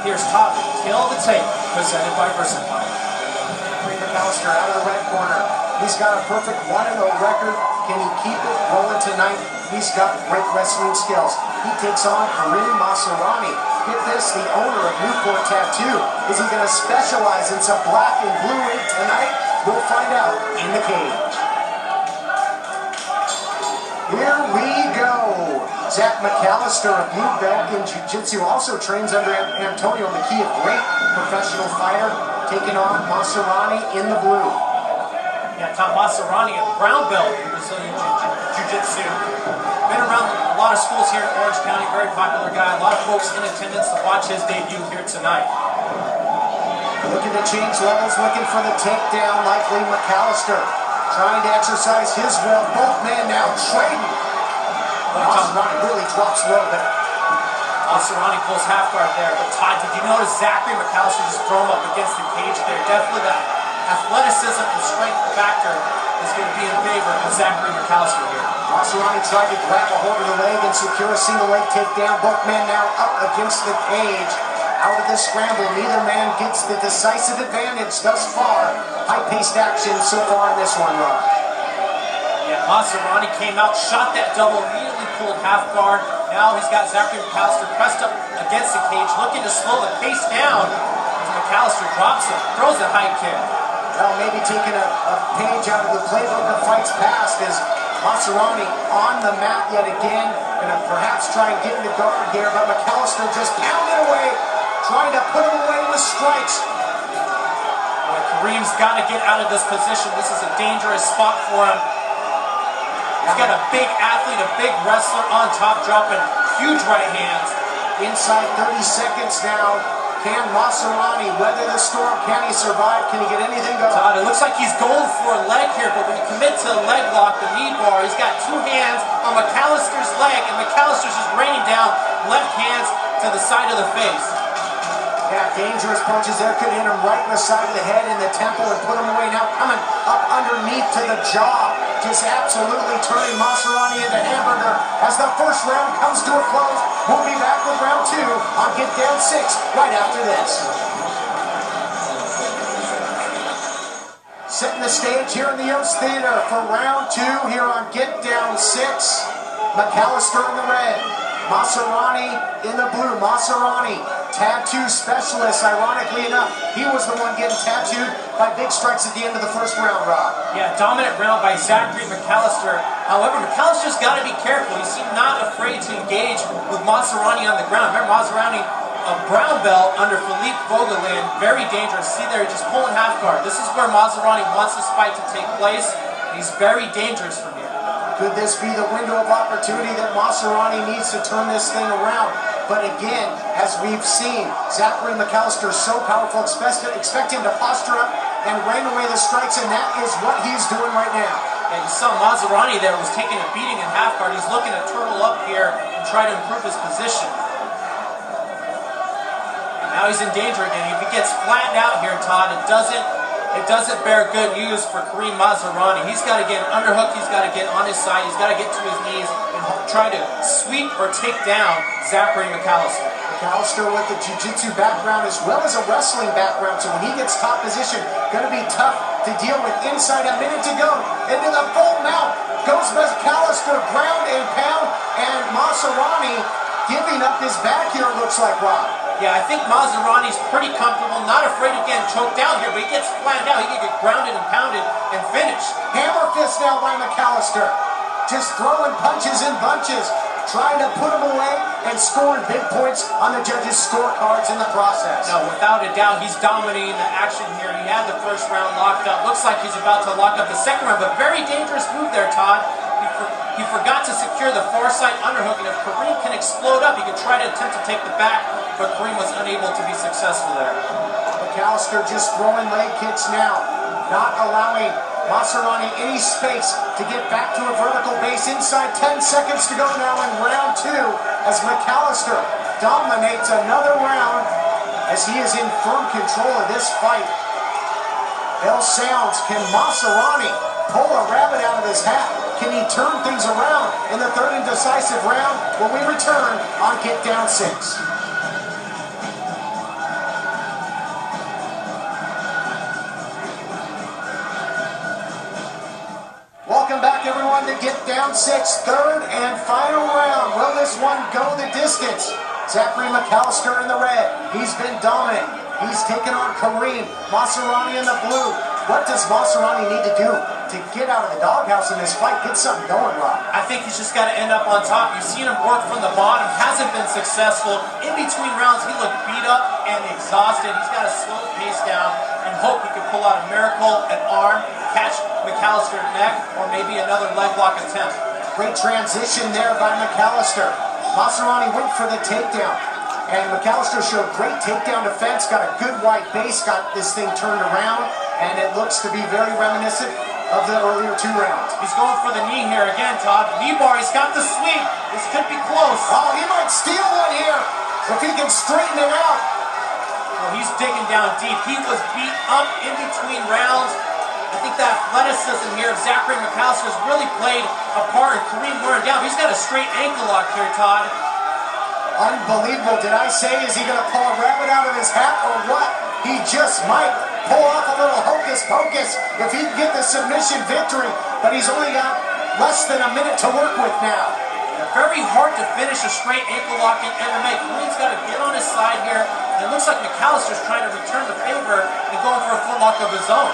Here's top, kill the tape, presented by Versatile. Kareem McAlister out of the red corner. He's got a perfect 1-0 record. Can he keep it rolling tonight? He's got great wrestling skills. He takes on Kareem Masarani. Get this, the owner of Newport Tattoo. Is he going to specialize in some black and blue ink tonight? We'll find out in the cage. Here we go. Zach McAlister, a blue belt in Jiu-Jitsu, also trains under Antonio McKee, a great professional fighter, taking on Masarani in the blue. Yeah, Tom Masarani, a brown belt in Brazilian Jiu-Jitsu. Been around a lot of schools here in Orange County, very popular guy. A lot of folks in attendance to watch his debut here tonight. Looking to change levels, looking for the takedown, likely McAlister. Trying to exercise his will. Both men now trading. Masarani really drops low there. Masarani pulls half guard there. But Todd, did you notice Zachary McAlister just throw him up against the cage there? Definitely that athleticism and strength factor is going to be in favor of Zachary McAlister here. Masarani tried to grab a hold of the leg and secure a single leg takedown. Both men now up against the cage. Out of the scramble, neither man gets the decisive advantage thus far. High-paced action so far in this one, Rob. Yeah, Masarani came out, shot that double, immediately pulled half guard. Now he's got Zachary McAlister pressed up against the cage, looking to slow the pace down. As McAlister drops him, throws a high kick. Well, maybe taking a page out of the playbook of fights past is Masarani on the mat yet again. Gonna perhaps try and get in the guard here, but McAlister just pounding away, trying to put him away with strikes. Kareem's got to get out of this position. This is a dangerous spot for him. He's got a big athlete, a big wrestler on top, dropping huge right hands. Inside 30 seconds now. Can Masarani weather the storm? Can he survive? Can he get anything going? Todd, it looks like he's going for a leg here, but when you commit to a leg lock, the knee bar, he's got two hands on McAlister's leg, and McAlister's just raining down left hands to the side of the face. Yeah, dangerous punches there. Could hit him right in the side of the head, in the temple, and put him away. Now coming up underneath to the jaw. Just absolutely turning Masarani into hamburger as the first round comes to a close. We'll be back with round 2 on Get Down 6 right after this. Setting the stage here in the Yost Theater for round 2 here on Get Down 6. McAlister in the red, Masarani in the blue. Masarani, tattoo specialist, ironically enough. He was the one getting tattooed by big strikes at the end of the first round, Rob. Yeah, dominant round by Zachary McAlister. However, McAlister's got to be careful. He seemed not afraid to engage with Masarani on the ground. Remember, Masarani, a brown belt under Philippe Vogeland, very dangerous. See there, just pulling half guard. This is where Masarani wants this fight to take place. He's very dangerous from here. Could this be the window of opportunity that Masarani needs to turn this thing around? But again, as we've seen, Zachary McAlister so powerful, expect him to posture up and rain away the strikes, and that is what he's doing right now. And you saw Masarani there was taking a beating in half guard. He's looking to turtle up here and try to improve his position. And now he's in danger again. If he gets flattened out here, Todd, it doesn't bear good news for Kareem Masarani. He's got to get underhook, he's got to get on his side, he's got to get to his knees and try to sweep or take down Zachary McAlister. McAlister with the jiu-jitsu background as well as a wrestling background, so when he gets top position, going to be tough to deal with. Inside, a minute to go, into the full mount goes McAlister, ground and pound, and Masarani giving up his back here, it looks like, Rob. Yeah, I think Masarani's pretty comfortable, not afraid of getting choked down here, but he gets flattened out. He can get grounded and pounded and finished. Hammer fist now by McAlister. Just throwing punches in bunches, trying to put him away and scoring big points on the judges' scorecards in the process. No, without a doubt, he's dominating the action here. He had the first round locked up. Looks like he's about to lock up the second round, but very dangerous move there, Todd. He forgot to secure the far side underhook, and if Kareem can explode up, he could try to attempt to take the back, but Kareem was unable to be successful there. McAlister just throwing leg kicks now, not allowing Masarani any space to get back to a vertical base. Inside 10 seconds to go now in round 2 as McAlister dominates another round as he is in firm control of this fight. Bell sounds. Can Masarani pull a rabbit out of his hat? Can he turn things around in the third and decisive round when we return on Get Down 6? on to get down 6. Third and final round. Will this one go the distance? Zachary McAlister in the red. He's been dominant. He's taken on Kareem. Masarani in the blue. What does Masarani need to do to get out of the doghouse in this fight? Get something going, Rob. I think he's just got to end up on top. You've seen him work from the bottom. Hasn't been successful. In between rounds, he looked beat up and exhausted. He's got to slow the pace down and hope he can pull out a miracle, an arm, catch McAlister's neck, or maybe another leg lock attempt. Great transition there by McAlister. Masarani went for the takedown. And McAlister showed great takedown defense, got a good wide base, got this thing turned around, and it looks to be very reminiscent of the earlier 2 rounds. He's going for the knee here again, Todd. Knee bar, he's got the sweep. This could be close. Oh, he might steal one here if he can straighten it out. Well, he's digging down deep. He was beat up in between rounds. I think the athleticism here of Zachary McAlister has really played a part in Kareem wearing down. He's got a straight ankle lock here, Todd. Unbelievable. Did I say, is he going to pull a rabbit out of his hat or what? He just might pull off a little hocus pocus if he can get the submission victory, but he's only got less than a minute to work with now. Very hard to finish a straight ankle lock in MMA. Kareem's got to get on his side here, and it looks like McAlister's trying to return the favor and going for a foot lock of his own.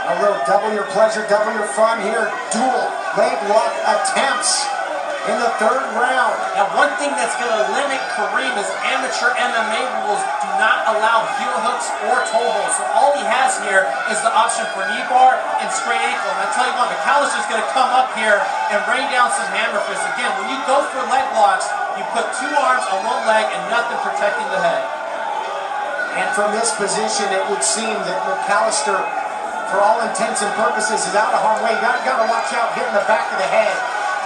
A little double your pleasure, double your fun here. Dual leg lock attempts in the 3rd round. Now, one thing that's going to limit Kareem is amateur MMA rules do not allow heel hooks or toe holds. So all he has here is the option for knee bar and straight ankle. And I tell you what, McAlister's going to come up here and rain down some hammer fists. Again, when you go for leg locks, you put 2 arms on 1 leg and nothing protecting the head. And from this position, it would seem that McAlister, for all intents and purposes, is out of harm's way. You got to watch out hitting the back of the head.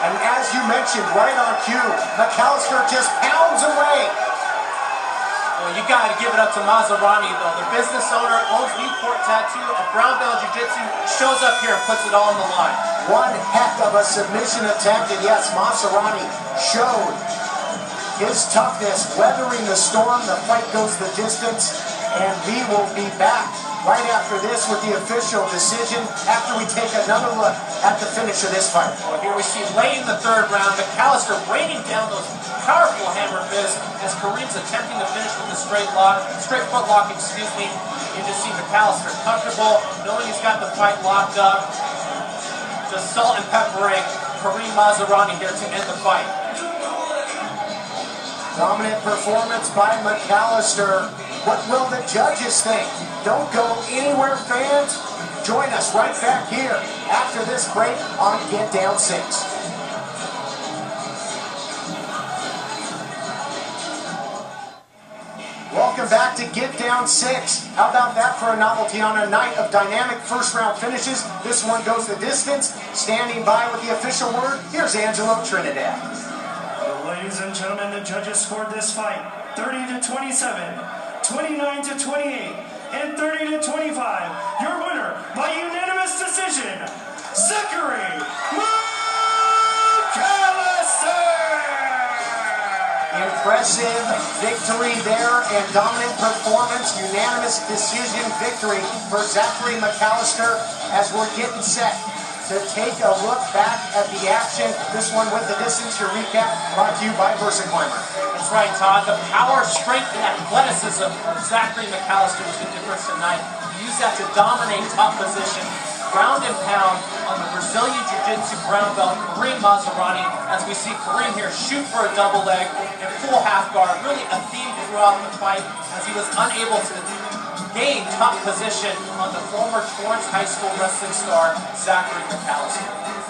And as you mentioned, right on cue, McAlister just pounds away. Well, you got to give it up to Masarani, though. The business owner owns Newport Tattoo, a brown belt jiu-jitsu, shows up here and puts it all on the line. One heck of a submission attempt, and yes, Masarani showed his toughness, weathering the storm. The fight goes the distance, and we will be back right after this with the official decision after we take another look at the finish of this fight. Well, here we see late in the 3rd round, McAlister raining down those powerful hammer fists as Kareem's attempting to finish with a straight foot lock, excuse me. You just see McAlister comfortable, knowing he's got the fight locked up. Just salt and peppering Kareem Masarani here to end the fight. Dominant performance by McAlister. What will the judges think? Don't go anywhere, fans. Join us right back here after this break on Get Down 6. Welcome back to Get Down 6. How about that for a novelty on a night of dynamic 1st round finishes? This one goes the distance. Standing by with the official word, here's Angelo Trinidad. Ladies and gentlemen, the judges scored this fight 30-27, 29-28, and 30-25. Your winner by unanimous decision, Zachary McAlister! Impressive victory there and dominant performance. Unanimous decision victory for Zachary McAlister as we're getting set to take a look back at the action. This one with the distance, your recap brought to you by VersaClimber. That's right, Todd. The power, strength, and athleticism of Zachary McAlister was the difference tonight. He used that to dominate top position, ground and pound on the Brazilian Jiu-Jitsu brown belt, Kareem Masarani, as we see Kareem here shoot for a double leg and full half guard. Really a theme throughout the fight as he was unable to gain top position on the former Torrance High School wrestling star, Zachary McAlister.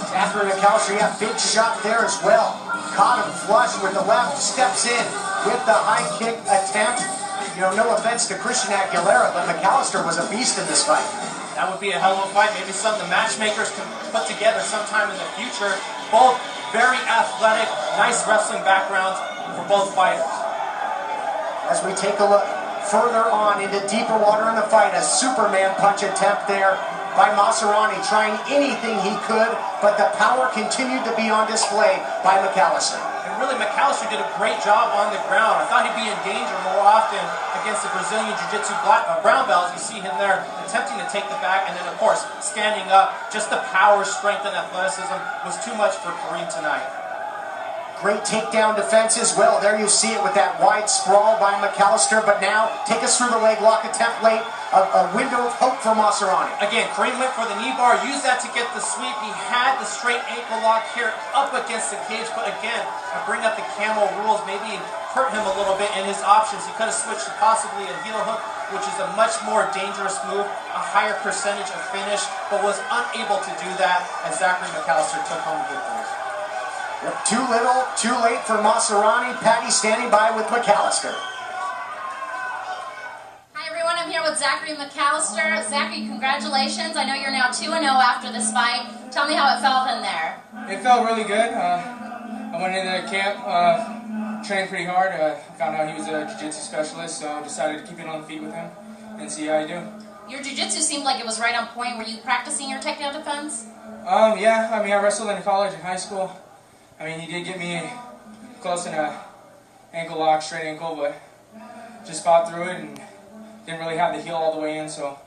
Zachary McAlister, yeah, big shot there as well. Caught him flush with the left, steps in with the high kick attempt. You know, no offense to Christian Aguilera, but McAlister was a beast in this fight. That would be a hell of a fight. Maybe something the matchmakers can put together sometime in the future. Both very athletic, nice wrestling backgrounds for both fighters. As we take a look further on into deeper water in the fight, a Superman punch attempt there by Masarani, trying anything he could, but the power continued to be on display by McAlister. And really, McAlister did a great job on the ground. I thought he'd be in danger more often against the Brazilian Jiu-Jitsu brown belt. You see him there attempting to take the back, and then, of course, standing up. Just the power, strength, and athleticism was too much for Kareem tonight. Great takedown defense as well. There you see it with that wide sprawl by McAlister. But now, take us through the leg lock attempt late. A window of hope for Masarani. Again, Kareem went for the knee bar, used that to get the sweep. He had the straight ankle lock here up against the cage. But again, I bring up the camo rules. Maybe hurt him a little bit in his options. He could have switched to possibly a heel hook, which is a much more dangerous move, a higher percentage of finish, but was unable to do that as Zachary McAlister took home victory. Too little, too late for Masarani. Patty standing by with McAlister. Hi everyone, I'm here with Zachary McAlister. Zachary, congratulations. I know you're now 2-0 after this fight. Tell me how it felt in there. It felt really good. I went into camp, trained pretty hard. Found out he was a jiu-jitsu specialist, so decided to keep it on the feet with him and see how he do. Your jiu-jitsu seemed like it was right on point. Were you practicing your takedown defense? Yeah, I mean, I wrestled in college and high school. I mean, he did get me close in a ankle lock, straight ankle, but just fought through it and didn't really have the heel all the way in, so.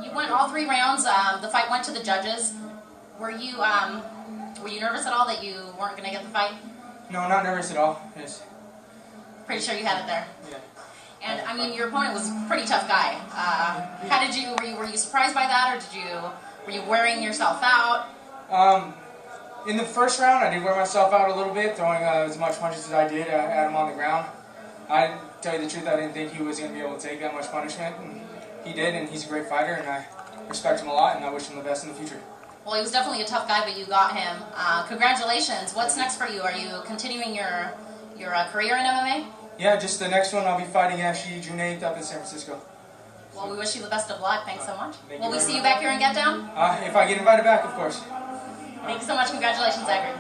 You went all 3 rounds. The fight went to the judges. Were you nervous at all that you weren't going to get the fight? No, not nervous at all. Just pretty sure you had it there. Yeah. And I mean, your opponent was a pretty tough guy. How did you? Were you surprised by that, or were you wearing yourself out? In the first round, I did wear myself out a little bit, throwing as much punches as I did at him on the ground. I tell you the truth, I didn't think he was going to be able to take that much punishment, and he did, and he's a great fighter, and I respect him a lot, and I wish him the best in the future. Well, he was definitely a tough guy, but you got him. Congratulations. What's next for you? Are you continuing your career in MMA? Yeah, just the next one, I'll be fighting actually June 8th up in San Francisco. Well, we wish you the best of luck. Thanks so much. Will we see much. you back here in GetDown? If I get invited back, of course. Thanks so much. Congratulations, Zachary.